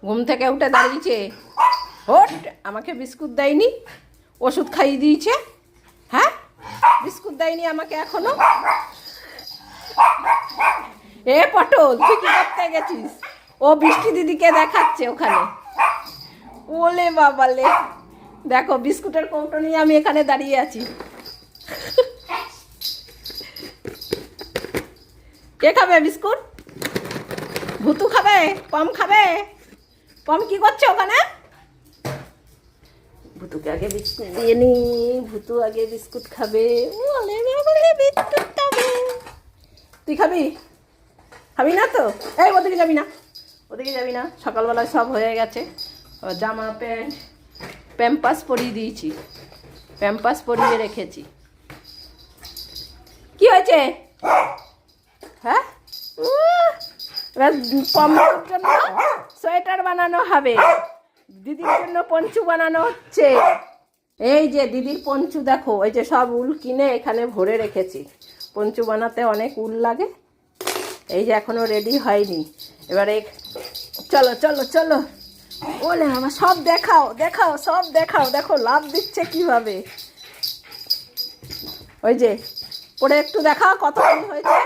ঘুম থেকে উঠে দাঁড়িয়েছে। ওট, আমাকে বিস্কুট দেয়নি, ওষুধ খাইয়ে দিয়েছে। হ্যাঁ, বিস্কুট দেয়নি আমাকে এখনো। এ পটল, তুই কি করতে গেছিস? ও বৃষ্টি দিদিকে দেখাচ্ছে ওখানে। ওলে বাবালে, দেখো বিস্কুটের কৌটো নিয়ে আমি এখানে দাঁড়িয়ে আছি। কে খাবে বিস্কুট? ভুতু খাবে? পম খাবে? পম কি করছে ওখানে? ভুতুকে আগে বিস্কুট দিয়ে নি, ভুতু আগে বিস্কুট খাবে। ওলে বাবালে, বিস্কুট খাবে। তুই খাবি? খাবি না তো? এই ওদিকে যাবি না, ওদিকে যাবি না। সকালবেলায় সব হয়ে গেছে। জামা প্যান্ট প্যাম্পাস পরিয়ে দিয়েছি, প্যাম্পাস পরিয়ে রেখেছি। কি হয়েছে? হ্যাঁ, এবার পম্পুর জন্য সোয়েটার বানানো হবে, দিদির জন্য পঞ্চু বানানো হচ্ছে। এই যে দিদির পঞ্চু দেখো, এই যে সব উল কিনে এখানে ভরে রেখেছি। পঞ্চু বানাতে অনেক উল লাগে। এই যে এখনো রেডি হয়নি। এবারে চলো চলো চলো, ওলে আমার সব দেখাও দেখাও, সব দেখাও। দেখো লাভ দিচ্ছে কিভাবে। ওই যে পরে একটু দেখাও কত হয়েছে।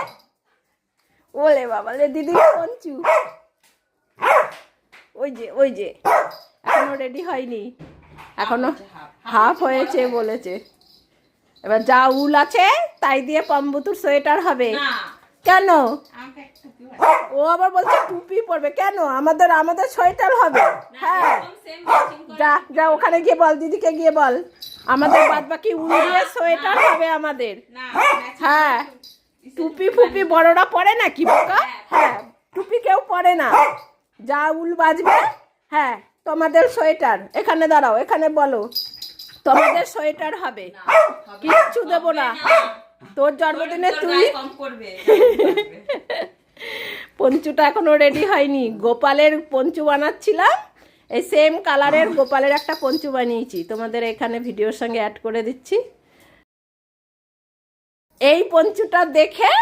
ওলে বাবা লে, দিদির পঞ্চু। ওই যে ওই যে, এখনো রেডি হয়নি, এখনো হাফ হয়েছে বলেছে। এবার যা উল আছে তাই দিয়ে পম্বুতুর সোয়েটার হবে। কেন? ও আবার বলছে টুপি পরবে। কেন? আমাদের আমাদের সোয়েটার হবে। হ্যাঁ, যা যা ওখানে গিয়ে বল, দিদিকে গিয়ে বল আমাদের বাদ বাকি উল দিয়ে সোয়েটার হবে আমাদের। হ্যাঁ, টুপি ফুপি বড়রা পরে না কি বোকা? হ্যাঁ, টুপি কেউ পরে না। যা উল বাজবে, হ্যাঁ তোমাদের সোয়েটার। এখানে দাঁড়াও, এখানে বলো তোমাদের সোয়েটার হবে। কিচ্ছু দেবো না। তোর জন্মদিনে তুই পঞ্চুটা এখনো রেডি হয়নি। গোপালের পঞ্চু বানাচ্ছিলাম, এই সেম কালারের গোপালের একটা পঞ্চু বানিয়েছি, তোমাদের এখানে ভিডিওর সঙ্গে অ্যাড করে দিচ্ছি। এই পঞ্চুটা দেখে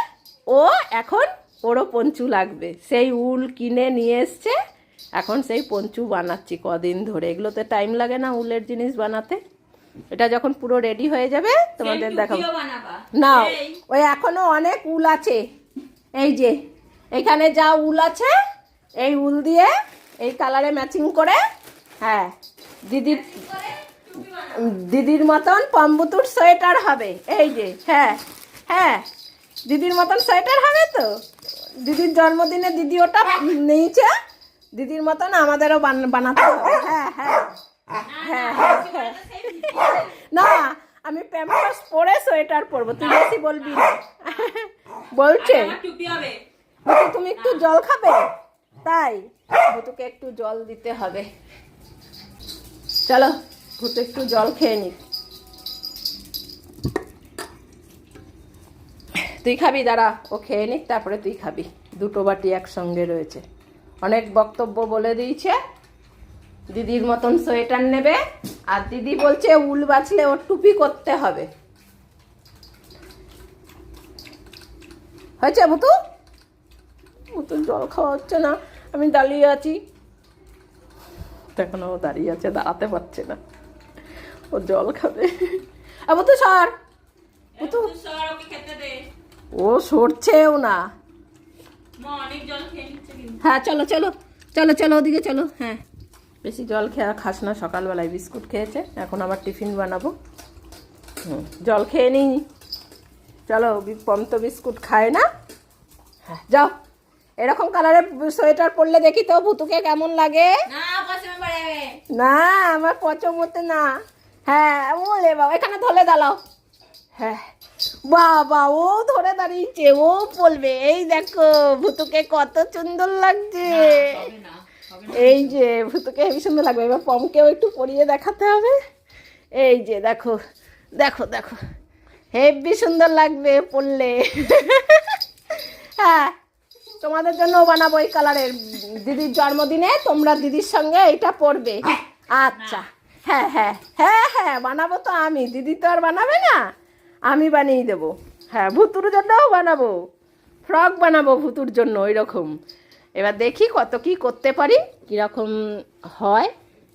ও এখন ওরও পঞ্চু লাগবে। সেই উল কিনে নিয়ে এসছে, এখন সেই পঞ্চু বানাচ্ছি কদিন ধরে। এগুলোতে টাইম লাগে না উলের জিনিস বানাতে। এটা যখন পুরো রেডি হয়ে যাবে তোমাদের দেখাবো। না, ওই এখনো অনেক উল আছে। এই যে এখানে যা উল আছে, এই উল দিয়ে এই কালারে ম্যাচিং করে, হ্যাঁ দিদির দিদির মতন পম্বুতুর সোয়েটার হবে। এই যে, হ্যাঁ হ্যাঁ, দিদির মতন সোয়েটার হবে তো। দিদির জন্মদিনে দিদি ওটা নিয়েছে, দিদির মতন আমাদেরও বানাতে হবে। হ্যাঁ হ্যাঁ হ্যাঁ হ্যাঁ হ্যাঁ। না, আমি প্যাম্পাস পরে সোয়েটার পরবো, তুই বেশি বলবি না। বলছে তুমি একটু জল খাবে, তাই ভুতুকে একটু জল দিতে হবে। চলো ভুতু একটু জল খেয়ে নি। তুই খাবি? দাঁড়া, ও খেয়ে নিক তারপরে তুই খাবি। দুটো বাটি একসঙ্গে রয়েছে। অনেক বক্তব্য বলে দিয়েছে। দিদির মতন সোয়েটার নেবে, আর দিদি বলছে উল বাছলে ওর টুপি করতে হবে। হয়েছে ভুতু? ভুতু জল খাওয়া হচ্ছে না, আমি দাঁড়িয়ে আছি। এখন ও দাঁড়িয়ে আছে, দাঁড়াতে পারছে না, ও জল খাবে। ভুতু সর, ভুতু ও সরছেও না। হ্যাঁ চলো চলো চলো চলো, ওদিকে চলো। হ্যাঁ, বেশি জল খেয়ে খাস না, সকালবেলায় বিস্কুট খেয়েছে, এখন আবার টিফিন বানাবো। জল খেয়ে নিই। চলো, পম তো বিস্কুট খায় না। হ্যাঁ যাও, এরকম কালারের সোয়েটার পরলে দেখি তো ভুতুকে কেমন লাগে। না, আমার পছন্দ না। হ্যাঁ, ওলে বাবা, এখানে ধরে দাঁড়াও। হ্যাঁ বাবা, ও ধরে দাঁড়িয়েছে, ও বলবে এই দেখো ভুতুকে কত সুন্দর লাগছে। এই যে ভুতুকে হেবি সুন্দর লাগবে। এবার পমকেও একটু পরিয়ে দেখাতে হবে। এই যে দেখো দেখো দেখো, হেবি সুন্দর লাগবে পরলে। হ্যাঁ, তোমাদের জন্যও বানাবো এই কালারের। দিদির জন্মদিনে তোমরা দিদির সঙ্গে এইটা পরবে। আচ্ছা, হ্যাঁ হ্যাঁ হ্যাঁ হ্যাঁ, বানাবো তো আমি, দিদি তো আর বানাবে না, আমি বানিয়ে দেবো। হ্যাঁ, ভুতুর জন্যও বানাবো, ফ্রক বানাবো ভুতুর জন্য ওই রকম। এবার দেখি কত কি করতে পারি, কীরকম হয়।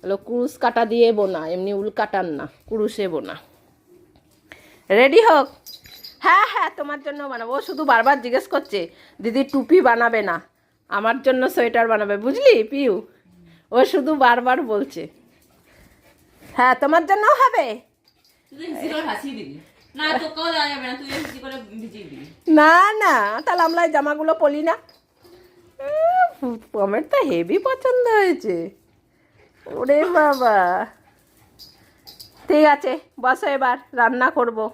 হলো কুরুশ কাটা দিয়ে বোনা, এমনি উল কাটার না, কুরুশে বোনা। রেডি হোক। হ্যাঁ হ্যাঁ, তোমার জন্য বানাবো। ও শুধু বারবার জিজ্ঞেস করছে দিদি টুপি বানাবে না, আমার জন্য সোয়েটার বানাবে, বুঝলি পিউ? ও শুধু বারবার বলছে। হ্যাঁ, তোমার জন্য হবে। না না, তাহলে আমরা এই জামাগুলো পরি না। পমের তো হেভি পছন্দ হয়েছে। ওরে বাবা, ঠিক আছে বসো, এবার রান্না করবো।